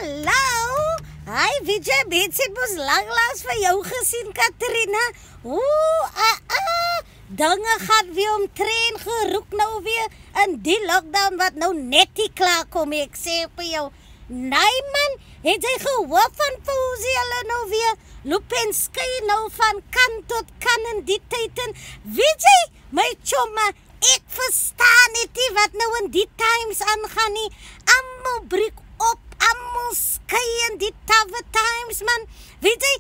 Hallo. Hi, Vijay, mense het mos lanklaas vir jou gesien, Katrina. Dinge gaan weer omtrent geroek nou weer in die lockdown wat nou net nie klaar kom, ek sê vir jou. Nee man, het jy gehoor van Fouzi hulle nou weer loop en skei nou van kant tot kant in die tyd en Vijay, my chomma, ek verstaan nie wat nou in die times aangaan nie. Almal breek op, almal skei in die tough times man. Weet jy,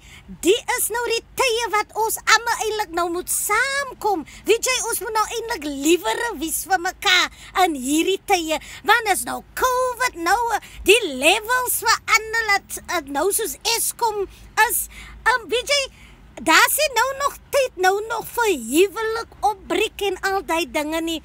die is nou die tye wat ons almal eintlik nou moet saamkom. Weet jy, ons moet nou eintlik liewer wees vir mekaar in hierdie tye. Want is nou COVID nou, die levels verander dat nou soos Eskom is. Weet jy, daar is nou nog tyd nou nog vir huwelik opbreek en al die dinge nie.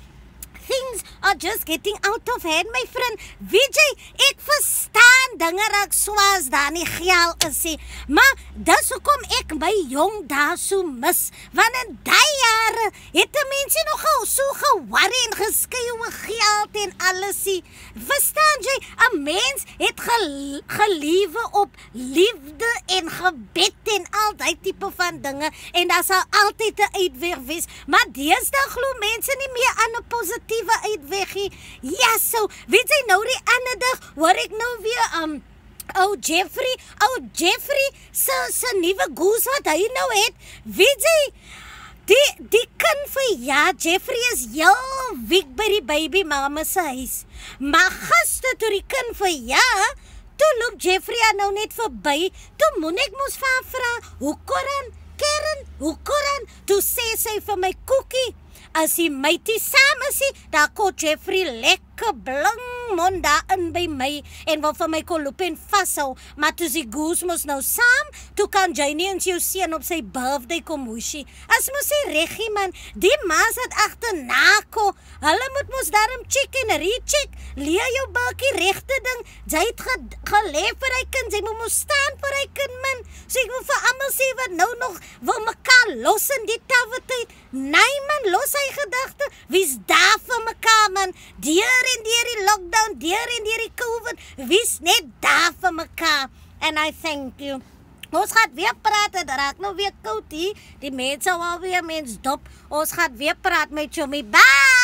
Things are just getting out of hand, my friend. Vijay, ek verstaan dinge raak swaar daar nie geld is nie. Maar dis hoekom ek my jong daar so mis. Want in die jare het die mense nogal so geworry en geskei oor geld en alles nie. Verstaan jy? 'n mens het geliewe op liefde en gebed en al die tipe van dinge. En daar sal altyd 'n uitweg wees. Maar deesdae glo mense nie meer aan 'n positiewe uitweg. Ja, so, weet jy nou die ander dag, hoor ek nou weer, Jeffrey, sy nuwe goose wat hy nou het, weet jy, die kind vir ja, Jeffrey is heel week by die baby mama se huis, maar gister toe die kind vir ja, toe loop Jeffrey nou net verby, toe moet ek mos vir haar vra, hoe Karen, toe sê sy vir my koekie, as die meitie saam is, daar kon Jeffrey lekker bling mond daarin by my en wil vir my kon loop en vashou. Maar toe die goose mos nou saam, toe kan Janie en jou seun op sy birthday kom hoesie. As mos sy reggie man, die maas het agterna ko. Hulle moet mos daarom check en recheck. Leer jou bakkie regte ding. Jy het gelê vir hy kind, jy moet mos staan vir hy kind man. So ek wil vir almal sê wat nou nog wil mekaar los in die tawwe tyd. Nee man, los hy gedagte. Wie's daar vir mekaar man? Deur en deur die lockdown, deur en deur die COVID. Wie's net daar vir mekaar? And I thank you. Ons gaan weer praat, het raak nou weer koud hier. Die mense alweer mens dop. Ons gaan weer praat met jou. Bye!